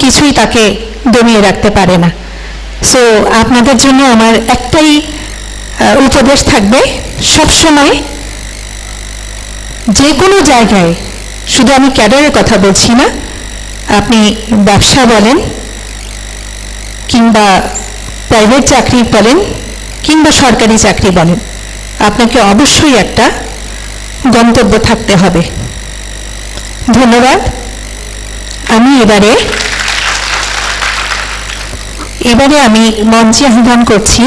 কিছুই তাকে দমিয়ে রাখতে পারে না। সো আপনাদের জন্য আমার একটাই উপদেশ থাকবে, সবসময় যে কোনো জায়গায়, শুধু আমি ক্যাডারের কথা বলছি না, আপনি ব্যবসা বলেন কিংবা প্রাইভেট চাকরি বলেন কিংবা সরকারি চাকরি বলেন, আপনাকে অবশ্যই একটা গন্তব্য থাকতে হবে। ধন্যবাদ। আমি এবারে আমি মঞ্চে আহ্বান করছি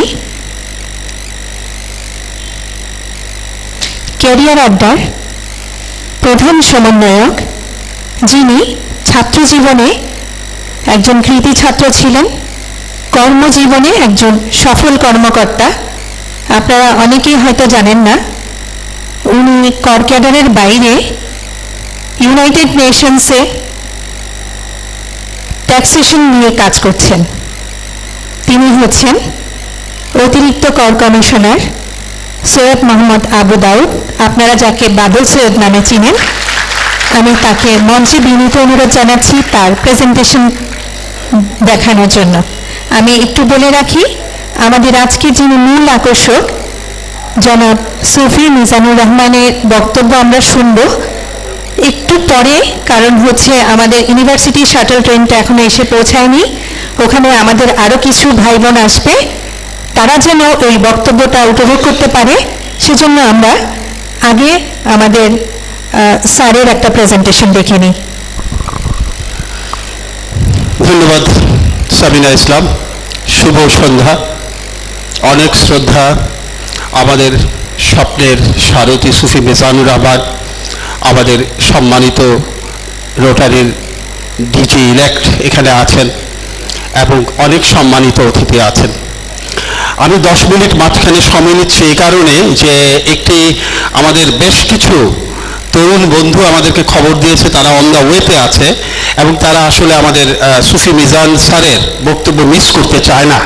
ক্যারিয়ার আড্ডার প্রধান সমন্বয়ক, যিনি ছাত্র জীবনে একজন কৃতী ছাত্র ছিলেন, কর্মজীবনে একজন সফল কর্মকর্তা। আপনারা অনেকেই হয়তো জানেন না, উনি কর ক্যাডারের বাইরে ইউনাইটেড নেশনসে ট্যাক্সেশন নিয়ে কাজ করছেন। তিনি হচ্ছেন অতিরিক্ত কর কমিশনার সৈয়দ মোহাম্মদ আবু দাউদ, আপনারা যাকে বাদল সৈয়দ নামে চিনেন। আমি তাকে মঞ্চে বিনীত অনুরোধ জানাচ্ছি তার প্রেজেন্টেশন দেখানোর জন্য। আমি একটু বলে রাখি, আমাদের আজকে যিনি মূল আকর্ষক জনাব সুফি মিজানুর রহমানের বক্তব্য আমরা শুনব একটু পরে, কারণ হচ্ছে আমাদের ইউনিভার্সিটি শাটল ট্রেনটা এখনো এসে পৌঁছায়নি। ওখানে আমাদের আরও কিছু ভাই বোন আসবে, তারা যেন ওই বক্তব্যটা উপভোগ করতে পারে, সেজন্য আমরা আগে আমাদের স্যারের একটা প্রেজেন্টেশন দেখে নিই। ধন্যবাদ সাবিনা ইসলাম। শুভ সন্ধ্যা। অনেক শ্রদ্ধা আমাদের স্বপ্নের সারথী সুফি মিজানুর রহমান, আমাদের সম্মানিত রোটারির ডিজি ইলেক্ট এখানে আছেন এবং অনেক সম্মানিত অতিথি আছেন। আমি 10 মিনিট মাঝখানে সময় নিচ্ছি এই কারণে যে আমাদের বেশ কিছু তরুণ বন্ধু আমাদেরকে খবর দিয়েছে তারা অন দ্য ওয়েতে আছে এবং তারা আসলে আমাদের সুফি মিজান স্যারের বক্তব্য মিস করতে চায় না,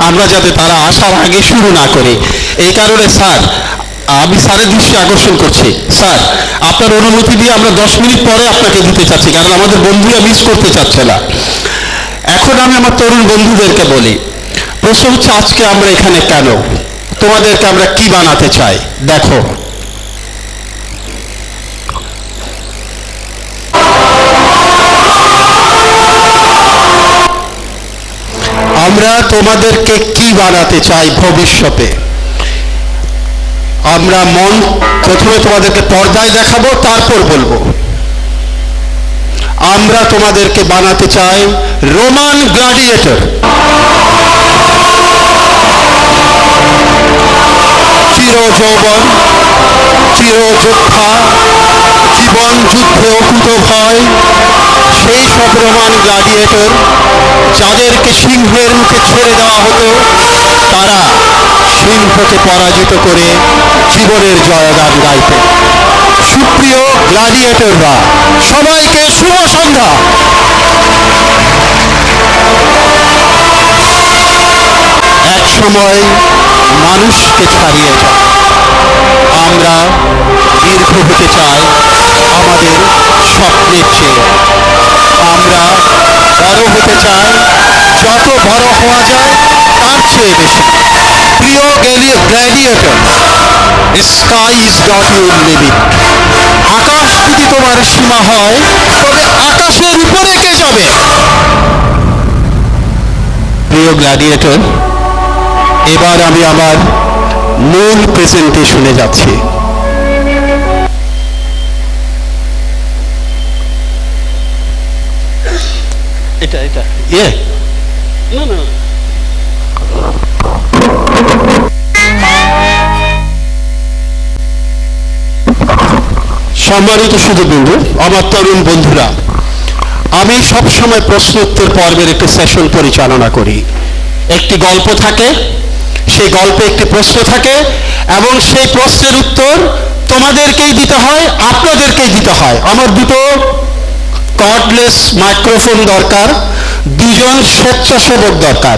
আমরা যাতে তারা আসার আগে শুরু না করি। এই কারণে স্যার, আমি স্যারের দৃষ্টি আকর্ষণ করছি, স্যার আপনার অনুমতি দিয়ে আমরা 10 মিনিট পরে আপনাকে দিতে চাচ্ছি, কারণ আমাদের বন্ধুরা মিস করতে চাচ্ছে না। এখন আমি আমার তরুণ বন্ধুদেরকে বলি, প্রশ্ন হচ্ছে আজকে আমরা এখানে কেন, তোমাদেরকে আমরা কি বানাতে চাই। দেখো, আমরা তোমাদেরকে কি বানাতে চাই ভবিষ্যতে। আমরা প্রথমে তোমাদেরকে পর্দায় দেখাবো, তারপর বলবো। আমরা তোমাদেরকে বানাতে চাই রোমান গ্ল্যাডিয়েটর, চির যৌবন, চির যোদ্ধা, জীবন যুদ্ধে অকুত ভয়, সেই সব রোমান গ্ল্যাডিয়েটর যাদেরকে সিংহের মুখে ছেড়ে দেওয়া হতো, তারা সিংহকে পরাজিত করে জীবনের জয়গান গাইতেন। সুপ্রিয় গ্ল্যাডিয়েটররা, সবাইকে শুভ সন্ধ্যা। এক সময় মানুষকে ছাড়িয়ে যায়, আমরা দীর্ঘ হতে চাই আমাদের স্বপ্নের চেয়ে, আমরা বড় হতে চাই যত বড় হওয়া যায় তার চেয়ে বেশি। প্রিয় gladiator, sky is not your limit. আকাশ যদি তোমার সীমা হয়, তবে আকাশের উপরে কে যাবে? প্রিয় গ্ল্যাডিয়েটর, এবার আমি আমার মূল প্রেজেন্টেশনে যাচ্ছি। এটা সম্মানিত সুধীবৃন্দ, আমার তরুণ বন্ধুরা, আমি সবসময় প্রশ্ন উত্তর পর্বের একটি সেশন পরিচালনা করি। একটি গল্প থাকে, সেই গল্পে একটি প্রশ্ন থাকে এবং সেই প্রশ্নের উত্তর তোমাদেরকেই দিতে হয়, আপনাদেরকেই দিতে হয়। আমার দুটো কর্ডলেস মাইক্রোফোন দরকার, 2 জন স্বেচ্ছাসেবক দরকার।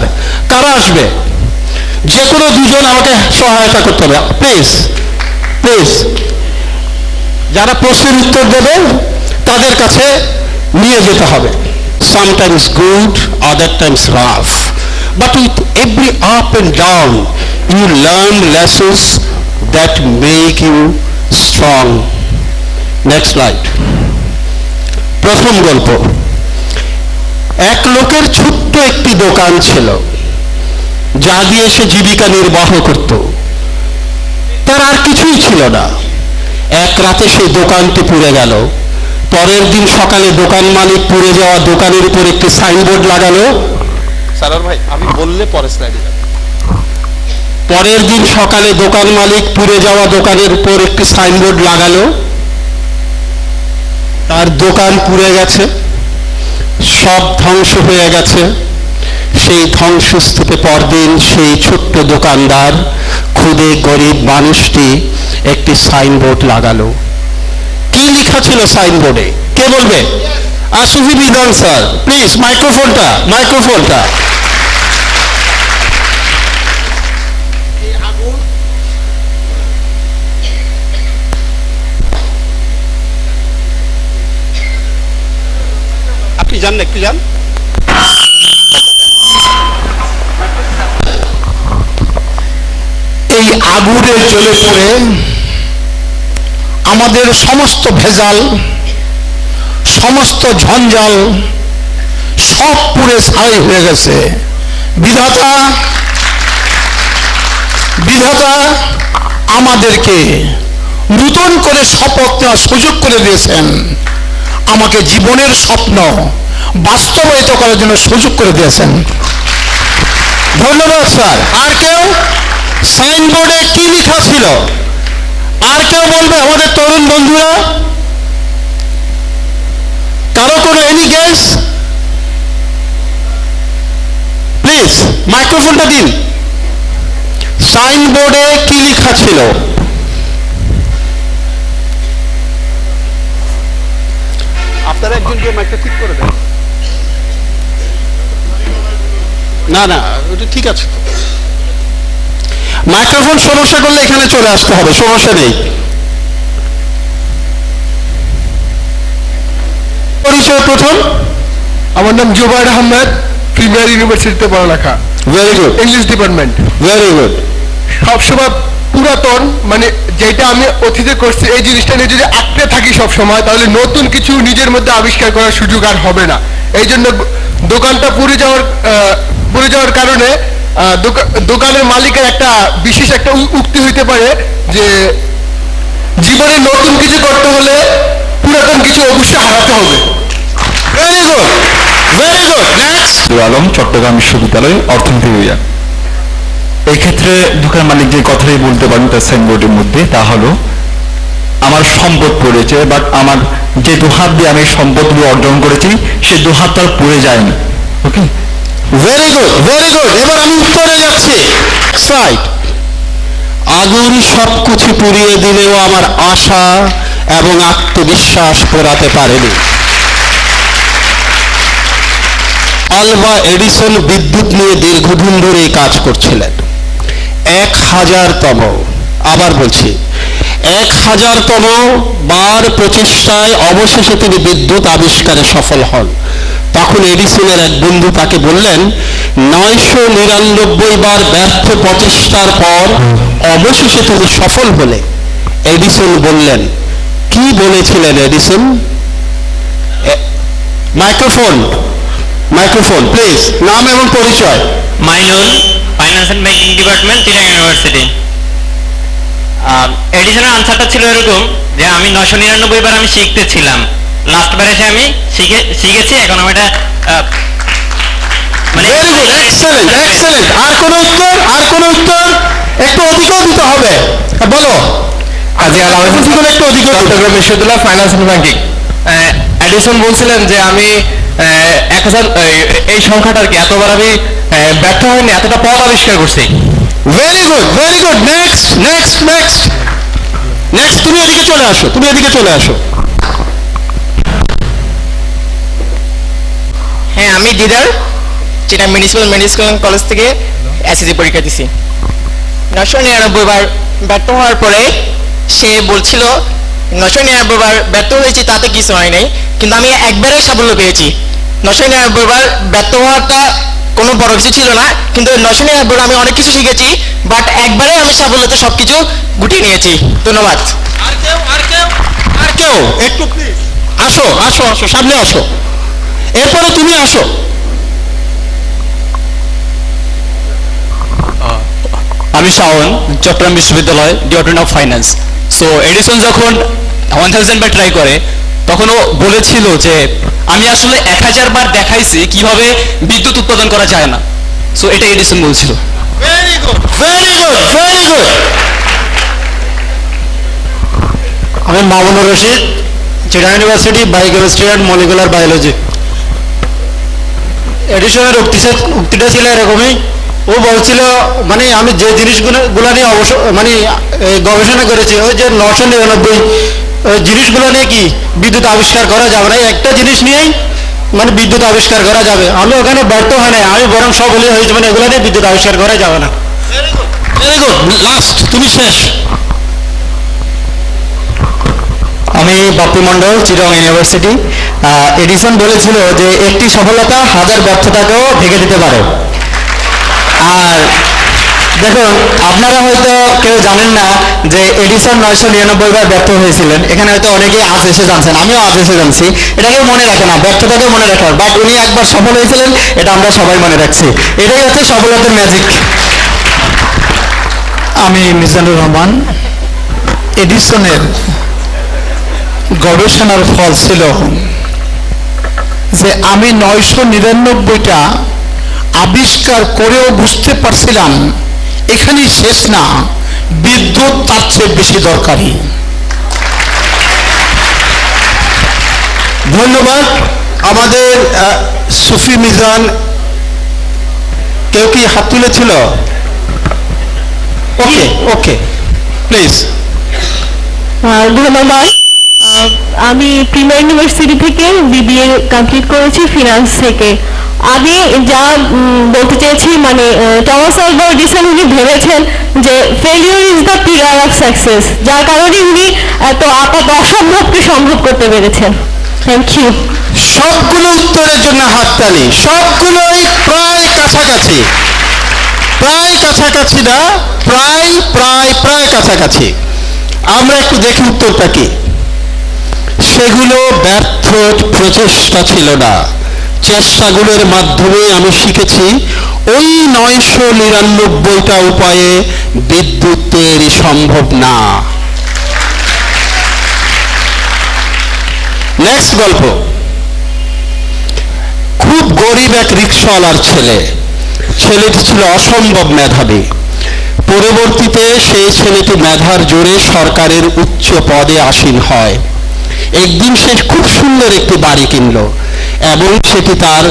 কারা আসবে? যে কোনো 2 জন আমাকে সহায়তা করতে হবে, প্লিজ প্লিজ। যারা প্রশ্নের উত্তর দেবে তাদের কাছে নিয়ে যেতে হবে। sometimes good, other times rough. But with every up and down, you learn lessons that make you strong. Next slide. প্রথম গল্প। এক লোকের ছোট্ট একটি দোকান ছিল, যা দিয়ে সে জীবিকা নির্বাহ করত। তার আর কিছুই ছিল না। এক রাতে সেই দোকানটি পুড়ে গেল। পরের দিন সকালে দোকান মালিক পুড়ে যাওয়া দোকানের উপর একটি সাইনবোর্ড লাগালো। সারার ভাই, আমি বললে পরে স্লাইডে যাবে। পরের দিন সকালে দোকান মালিক পুড়ে যাওয়া দোকানের উপর একটি সাইনবোর্ড লাগালো, তার দোকান পুড়ে গেছে, সব ধ্বংস হয়ে গেছে। সেই ধ্বংসস্তূপে পরদিন সেই ছোট্ট দোকানদার, ক্ষুদে গরিব মানুষটি একটি সাইনবোর্ড লাগালো। কি লেখা ছিল সাইনবোর্ডে? কে বলবে? সুফি বিধান স্যার, প্লিজ মাইক্রোফোনটা। আপনি জান না, একটু জান। এই আগুনের জ্বলে পড়ে আমাদের সমস্ত ভেজাল, সমস্ত ঝঞ্ঝাল সব পুড়ে ছাই হয়ে গেছে। বিধাতা আমাদেরকে নূতন করে শপথ নেওয়ার সুযোগ করে দিয়েছেন, আমাকে জীবনের স্বপ্ন বাস্তবায়িত করার জন্য সুযোগ করে দিয়েছেন। ধন্যবাদ স্যার। আর কেউ? সাইনবোর্ডে কি লেখা ছিল? আর কেউ বলবে? আমাদের তরুণ বন্ধুরা, কারো কোনো এনি গেস? প্লিজ মাইক্রোফোনটা দিন। সাইনবোর্ডে কি লেখা ছিল? আপনারা একজনকে মাইকটা ঠিক করে দেন। না, ওটা ঠিক আছে। মাইক্রোফোন সমস্যা করলে এখানে চলে আসতে হবে, সমস্যা নেই। পরিচয় প্রথম। আমার নাম জুবাইর আহমেদ, প্রিমিয়ার ইউনিভার্সিটিতে পড়ালেখা, very good, English department. Very good. সবসময় পুরাতন, মানে যেটা আমি অতীতে করছি এই জিনিসটা নিয়ে যদি আঁকড়ে থাকি সবসময়, তাহলে নতুন কিছু নিজের মধ্যে আবিষ্কার করার সুযোগ আর হবে না। এই জন্য দোকানটা পুড়ে যাওয়ার কারণে দোকানের মালিকের একটা বিশেষ একটা উক্তি হইতে পারে যে জীবনে নতুন কিছু করতে হলে পুরাতন কিছু অবশ্যই হারাতে হবে। Very good, very good. Next. Alam, Chittagong বিশ্ববিদ্যালয়, অর্থনীতি বিভাগ। এই ক্ষেত্রে দোকান মালিক যে কথাই বলতে পারেন তার সাইনবোর্ডের মধ্যে, তা হলো আমার সম্পদ পড়েছে, বাট আমার যে দুহাত দিয়ে আমি সম্পদগুলো অর্জন করেছি সে দুহাত তার পড়ে যায়নি। ওকে, ভেরি গুড, ভেরি গুড। এবার আমি উত্তরে যাচ্ছি। স্লাইড। আগুন সবকিছু পুড়িয়ে দিলেও আমার আশা এবং আত্মবিশ্বাস পোড়াতে পারেনি। আলভা এডিসন বিদ্যুৎ নিয়ে দীর্ঘদিন ধরে কাজ করছিলেন। 1000তম, আবার বলছি 1000তম বার প্রচেষ্টায় অবশেষে তিনি বিদ্যুৎ আবিষ্কারে সফল হন। তখন এডিসনের এক বন্ধু তাকে বললেন, 999 বার ব্যর্থ প্রচেষ্টার পর অবশেষে তুমি সফল হলে। এডিসন বললেন, কি বলেছিলেন এডিসন? মাইক্রোফোন প্লিজ, নাম এবং পরিচয়। Mainul, finance and banking department, Chittagong University. এডিশনের আনসারটা ছিল এরকম যে আমি 999 বার আমি শিখতেছিলাম, লাস্ট বার এসে আমি শিখেছি, এখন আমি এটা ভেরি গুড, এক্সেলেন্ট, এক্সেলেন্ট। আর কোন উত্তর? একটু অধিকও দিতে হবে, বলো। কাজী আল আমিন, একটু অধিক। চট্টগ্রাম বিশ্ববিদ্যালয়, ফাইন্যান্স এন্ড ব্যাংকিং। এডিসন বলছিলেন যে আমি 1000 এই সংখ্যাটার কি এতবার আমি ব্যর্থ হয়নি, এতটা পথ আবিষ্কার করছি। Very good, very good. Next, next, next, next. তুমি এদিকে চলে আসো। হ্যাঁ, আমি দিদার, যেটা মিউনিসিপ্যাল মেডিকেল কলেজ থেকে এসএসসি পরীক্ষা দিছি। 999 বার ব্যর্থ হওয়ার পরে সে বলছিল 999 বার ব্যর্থ হয়েছি, তাতে কিছু হয় নাই, কিন্তু আমি একবারে সাফল্য পেয়েছি। 999 বার ব্যর্থ হওয়াটা কোনো বড় কিছু ছিল না, কিন্তু 999 বার আমি অনেক কিছু শিখেছি, বাট একবারে আমি সাফল্যতে সবকিছু গুটিয়ে নিয়েছি। ধন্যবাদ। আর কেউ একটু প্লিজ আসো আসো আসো, সামনে আসো, এরপরে তুমি আসো। আমি শাওন, চট্টগ্রাম বিশ্ববিদ্যালয় department of finance. So Edison যখন 1000 বার ট্রাই করে তখন ও বলেছিল যে আমি আসলে 1000 বার দেখাইছি কিভাবে বিদ্যুৎ উৎপাদন করা যায় না। সো এটা এডিসন বলছিল। Very good, very good, very good. আমি Mamunur Rashid, Chittagong University biochemistry and molecular biology. এডিশনের উক্তিটা ছিল এরকমই, ও বলছিল মানে আমি যে জিনিসগুলো নিয়ে অবশ্য মানে গবেষণা করেছি, ওই যে 999 জিনিসগুলো নিয়ে কি বিদ্যুৎ আবিষ্কার করা যাবে না, একটা জিনিস নিয়েই মানে বিদ্যুৎ আবিষ্কার করা যাবে। আমি ওখানে ব্যর্থ হয় নাই, আমি বরং সফল হয়েছি, মানে এগুলো নিয়ে বিদ্যুৎ আবিষ্কার করা যাবে না। Very good, very good. Last, তুমি শেষ। আমি বাপ্পি মণ্ডল, চিটাগাং ইউনিভার্সিটি। এডিসন বলেছিল যে একটি সফলতা 1000 ব্যর্থতাকেও ঢেকে দিতে পারে। আর দেখুন, আপনারা হয়তো কেউ জানেন না যে এডিসন 999 বার ব্যর্থ হয়েছিলেন। এখানে হয়তো অনেকেই আজ এসে জানছেন, আমিও আজ এসে জানছি। এটাকে মনে রাখে না, ব্যর্থতাকে মনে রাখার, বাট উনি একবার সফল হয়েছিলেন, এটা আমরা সবাই মনে রাখছি। এটাই হচ্ছে সফলতার ম্যাজিক। আমি মিজানুর রহমান। এডিসনের গবেষণার ফল ছিল যে আমি 999টা আবিষ্কার করেও বুঝতে পারছিলাম এখানেই শেষ না, বিদ্যুৎ তার চেয়ে বেশি দরকারি। ধন্যবাদ। আমাদের সুফি মিজান, কেউ কি হাত তুলেছিল? ওকে ওকে, প্লিজ। ধন্যবাদ। আমি প্রিমিয়ার ইউনিভার্সিটি থেকে বিবিএ কমপ্লিট করেছি ফিনান্স থেকে। আমি যা বলতে চেয়েছি মানে টমাস আলভা এডিসন উনি ভেবেছেন যে failure is the pillar of success, যার কারণে উনি এত অসম্ভবকে সম্ভব করতে পেরেছেন। Thank you. সবগুলো উত্তরের জন্য হাততালি, সবগুলোই প্রায় কাছাকাছি, প্রায় কাছাকাছি না, প্রায় প্রায় প্রায় কাছাকাছি। আমরা একটু দেখি উত্তরটা কি। সেগুলো ব্যর্থ প্রচেষ্টা ছিল না, চেষ্টাগুলোর মাধ্যমে আমি শিখেছি ওই 999টা উপায়ে বিদ্যুৎ তৈরি সম্ভব না। নেক্সট গল্প। খুব গরিব এক রিক্সাওয়ালার ছেলে। ছেলেটি ছিল অসম্ভব মেধাবী। পরবর্তীতে সেই ছেলেটি মেধার জোরে সরকারের উচ্চ পদে আসীন হয়। একদিন সে খুব সুন্দর একটি বাড়ি কিনলো এবং সেটি তার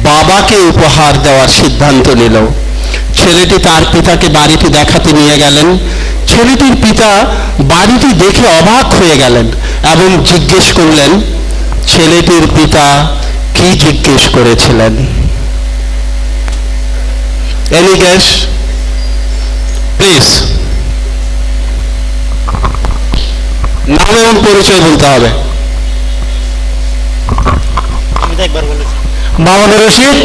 বাবাকে উপহার দেওয়ার সিদ্ধান্ত নিল। ছেলেটি তার পিতাকে বাড়িটি দেখাতে নিয়ে গেলেন। ছেলেটির পিতা বাড়িটি দেখে অবাক হয়ে গেলেন এবং জিজ্ঞেস করলেন, ছেলেটির পিতা কি জিজ্ঞেস করেছিলেন? Any guess please? নাম এবং পরিচয় বলতে হবে। Mamunur Rashid,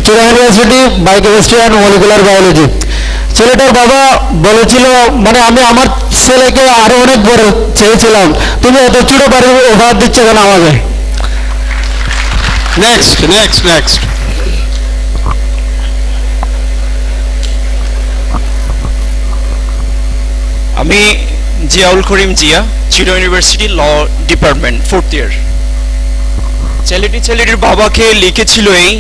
Chittagong University biochemistry and molecular biology. ছেলেটার বাবা বলেছিল মানে আমি আমার ছেলেকে আরো অনেক বড় চেয়েছিলাম, তুমি এত ছোট বাড়ি ওভার দিচ্ছ কেন আমাকে? Next next next. আমি Ziaul Karim Zia, Chittagong University law department 4th year. ছেলেটির বাবাকে লিখেছিল এই,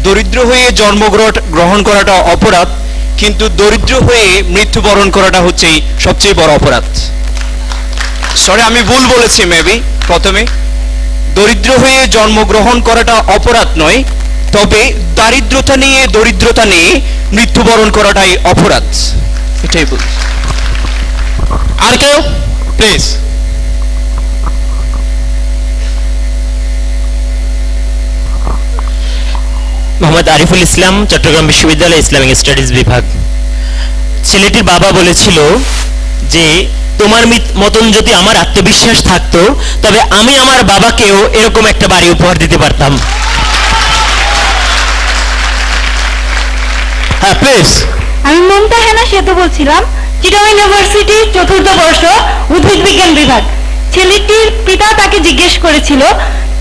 দরিদ্র হয়ে জন্মগ্রহণ করাটা অপরাধ, কিন্তু দরিদ্র হয়ে মৃত্যুবরণ করাটা হচ্ছে সবচেয়ে বড় অপরাধ। সরি, আমি ভুল বলেছি মেবি প্রথমে। দরিদ্র হয়ে জন্মগ্রহণ করাটা অপরাধ নয়, তবে দরিদ্রতা নিয়ে মৃত্যুবরণ করাটাই অপরাধ, এটাই বল। আর কেউ প্লিজ? মোহাম্মদ আরিফুল ইসলাম, চট্টগ্রাম বিশ্ববিদ্যালয় ইসলামিক স্টাডিজ বিভাগ। ছেলেটির বাবা বলেছিল যে তোমার মতন যদি আমার আত্মবিশ্বাস থাকতো তবে আমি আমার বাবাকেও এরকম একটা বাড়ি উপহার দিতে পারতাম। প্লিজ। আমি মুমতাহানা সেতু বলছিলাম, চিটাগং ইউনিভার্সিটির 4th বর্ষ উদ্ভিদ বিজ্ঞান বিভাগ। ছেলেটির পিতা তাকে জিজ্ঞেস করেছিল,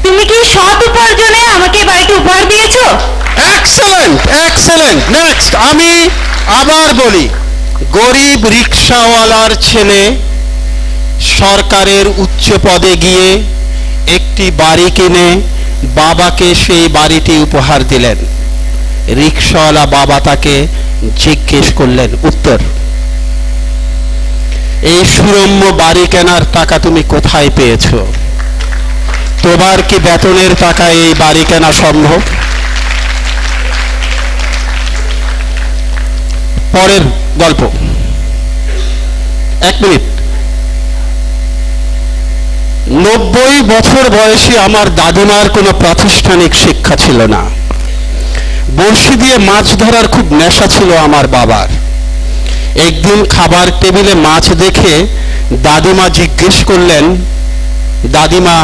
তুমি কি সৎ উপার্জনে আমাকে এই বাড়িটি উপহার দিয়েছো? Excellent, excellent. নেক্সট, আমি আবার বলি, গরিব রিক্সাওয়ালার ছেলে সরকারের উচ্চ পদে গিয়ে একটি বাড়ি কিনে বাবাকে সেই বাড়িটি উপহার দিলেন। রিক্সাওয়ালা বাবা তাকে জিজ্ঞেস করলেন, উত্তর, এই সুরম্য বাড়ি কেনার টাকা তুমি কোথায় পেয়েছো? তোমার কি বেতনের টাকায় এই বাড়ি কেনা সম্ভব? পরের গল্প, 1 মিনিট। 90 বছর বয়সী আমার দাদিমার কোনো প্রাতিষ্ঠানিক শিক্ষা ছিল না। বড়শি দিয়ে মাছ ধরার খুব নেশা ছিল আমার বাবার। একদিন খাবার টেবিলে মাছ দেখে দাদিমা জিজ্ঞেস করলেন, দাদিমা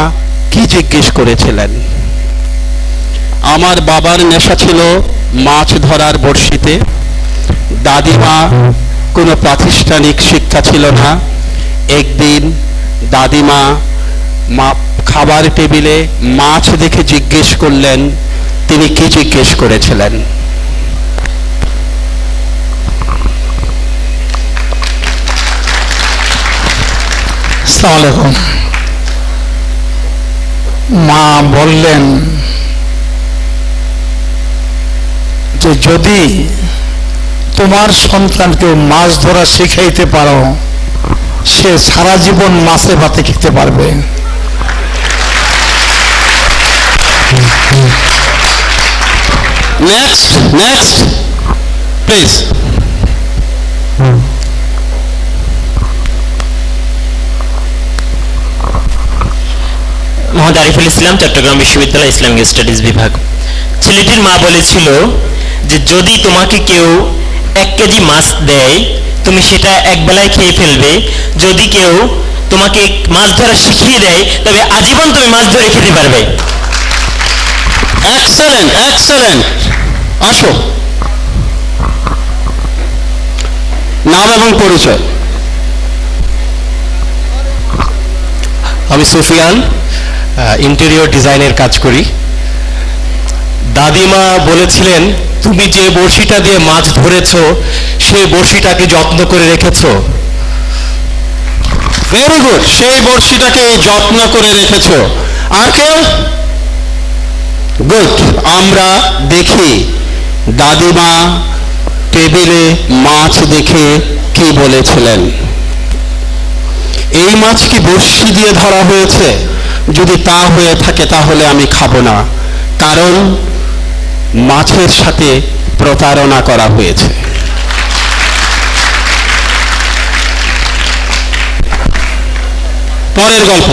কি জিজ্ঞেস করেছিলেন? আমার বাবার নেশা ছিল মাছ ধরার বড়শিতে, দাদিমা কোনো প্রাতিষ্ঠানিক শিক্ষা ছিল না। একদিন দাদিমা খাবার টেবিলে মাছ দেখে জিজ্ঞেস করলেন, তিনি কি জিজ্ঞেস করেছিলেন? আসসালামু আলাইকুম। মা বললেন যে যদি তোমার সন্তানকে মাছ ধরা শিখাইতে পারো, সে সারা জীবন মাছে ভাতে খেতে পারবে। Next, next please. Mohammad Ariful Islam, Chattogram বিশ্ববিদ্যালয় ইসলামিক স্টাডিজ বিভাগ। ছেলেটির মা বলেছিল যে যদি তোমাকে কেউ 1 কেজি মাছ দেয়, তুমি সেটা একবেলায় খেয়ে ফেলবে। যদি কেউ তোমাকে মাছ ধরা শিখিয়ে দেয়, তবে আজীবন তুমি মাছ ধরে খেতে পারবে। Excellent, excellent. আসো, নাম এবং পরিচয়। আমি সুফিয়ান, ইন্টেরিয়র ডিজাইনের কাজ করি। দাদিমা বলেছিলেন, তুমি যে বড়শিটা দিয়ে মাছ ধরেছো সেই বড়শিটাকে যত্ন করে রেখেছো। ভেরি গুড, সেই বড়শিটাকে যত্ন করে রেখেছো। আর কেউ? গুড। আমরা দেখি দাদিমা টেবিলে মাছ দেখে কি বলেছিলেন। এই মাছ কি বড়শি দিয়ে ধরা হয়েছে? যদি তা হয়ে থাকে তাহলে আমি খাবো না, কারণ মাছের সাথে প্রতারণা করা হয়েছে। পরের গল্প,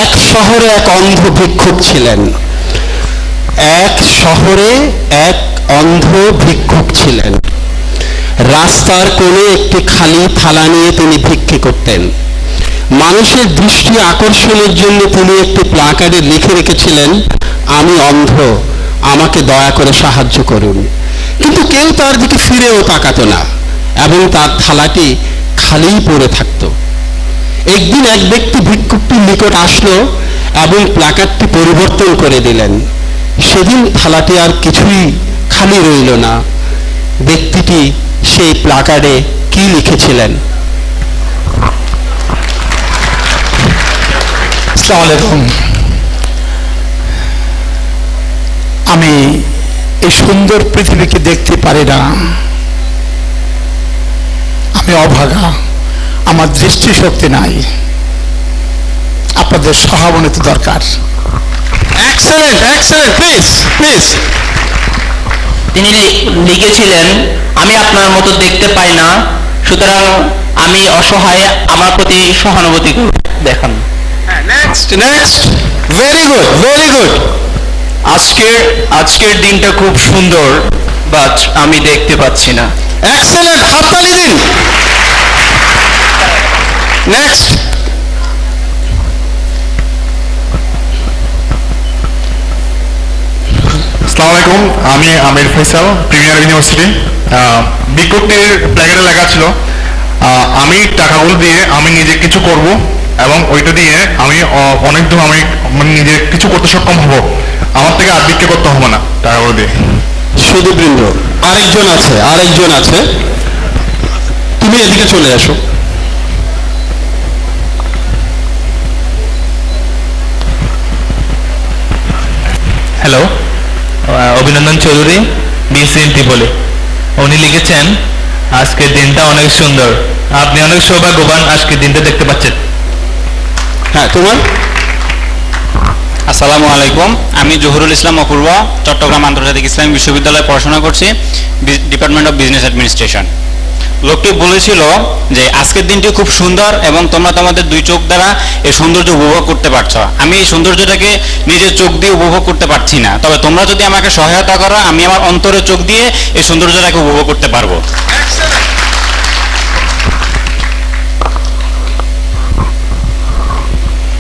এক শহরে এক অন্ধ ভিক্ষুক ছিলেন। এক শহরে এক অন্ধ ভিক্ষুক ছিলেন। রাস্তার কোণে একটি খালি থালা নিয়ে তিনি ভিক্ষে করতেন। মানুষের দৃষ্টি আকর্ষণের জন্য তিনি একটি প্লাকার্ডে লিখে রেখেছিলেন, আমি অন্ধ, আমাকে দয়া করে সাহায্য করুন। কিন্তু কেউ তার দিকে ফিরেও তাকাতো না এবং তার থালাটি খালিই পড়ে থাকত। একদিন এক ব্যক্তি ভিক্ষুকটির নিকট আসলো এবং প্লাকার্ডটি পরিবর্তন করে দিলেন। সেদিন থালাটি আর কিছুই খালি রইল না। ব্যক্তিটি সেই প্লাকার্ডে কি লিখেছিলেন? আসসালামু আলাইকুম। আমি এই সুন্দর পৃথিবীকে দেখতে পারি না, আমি অভাগা, আমার দৃষ্টিশক্তি নাই, আপনাদের সহানুভূতি দরকার। Excellent, excellent. Please, please. তিনি লিখেছিলেন, আমি আপনার মতো দেখতে পাই না, সুতরাং আমি অসহায়, আমার প্রতি সহানুভূতি দেখান। Next, next. Very good, very good. আজকের দিনটা খুব সুন্দর, বাট আমি দেখতে পাচ্ছি না। এক্সেলেন্ট, হাততালি দিন। নেক্সট। আসসালামু আলাইকুম, আমি আমির ফয়সাল, প্রিমিয়ার ইউনিভার্সিটি। বিজ্ঞপ্তির প্ল্যাকেটে লেখা ছিল আমি টাকাগুলো দিয়ে আমি নিজে কিছু করব এবং ওইটা দিয়ে আমি অনেক দূর আমি নিজে কিছু করতে সক্ষম হব, আমার থেকে আর বিক্রি করতে হবে না টাকাগুলো দিয়ে। সুদীপবৃন্দ, আরেকজন আছে, তুমি এদিকে চলে আসো। হ্যালো, অভিনন্দন চৌধুরী, বিসিএনটি বলে। উনি লিখেছেন আজকের দিনটা অনেক সুন্দর, আপনি অনেক সৌভাগ্যবান আজকের দিনটা দেখতে পাচ্ছেন। হ্যাঁ, তোমার? আসসালামু আলাইকুম, আমি জহুরুল ইসলাম অপূর্ব, চট্টগ্রাম আন্তর্জাতিক ইসলামী বিশ্ববিদ্যালয়ে পড়াশোনা করছি, ডিপার্টমেন্ট অফ বিজনেস অ্যাডমিনিস্ট্রেশন। লোকটি বলেছিল যে আজকের দিনটি খুব সুন্দর এবং তোমরা তোমাদের দুই চোখ দ্বারা এই সৌন্দর্য উপভোগ করতে পারছো। আমি এই সৌন্দর্যটাকে নিজের চোখ দিয়ে উপভোগ করতে পারছি না, তবে তোমরা যদি আমাকে সহায়তা করো আমি আমার অন্তরের চোখ দিয়ে এই সৌন্দর্যটাকে উপভোগ করতে পারবো।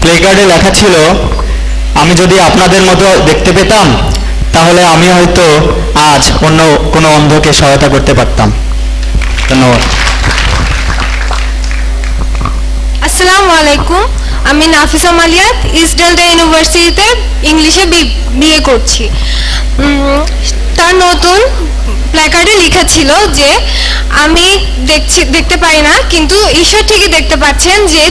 প্লেকার্ডে লেখা ছিল আমি যদি আপনাদের মতো দেখতে পেতাম তাহলে আমি হয়তো আজ অন্য কোনো অন্ধকে সহায়তা করতে পারতাম। ধন্যবাদ। আসসালামু আলাইকুম, আমি নাফিসা মালিয়াত, ইস্ট ডেল্টা ইউনিভার্সিটিতে ইংলিশে বিএ করছি। তার নতুন প্ল্যাকার্ডে লেখা ছিল যে আমি দেখতে পাই না কিন্তু ঈশ্বর ঠিকই দেখতে পাচ্ছেন যে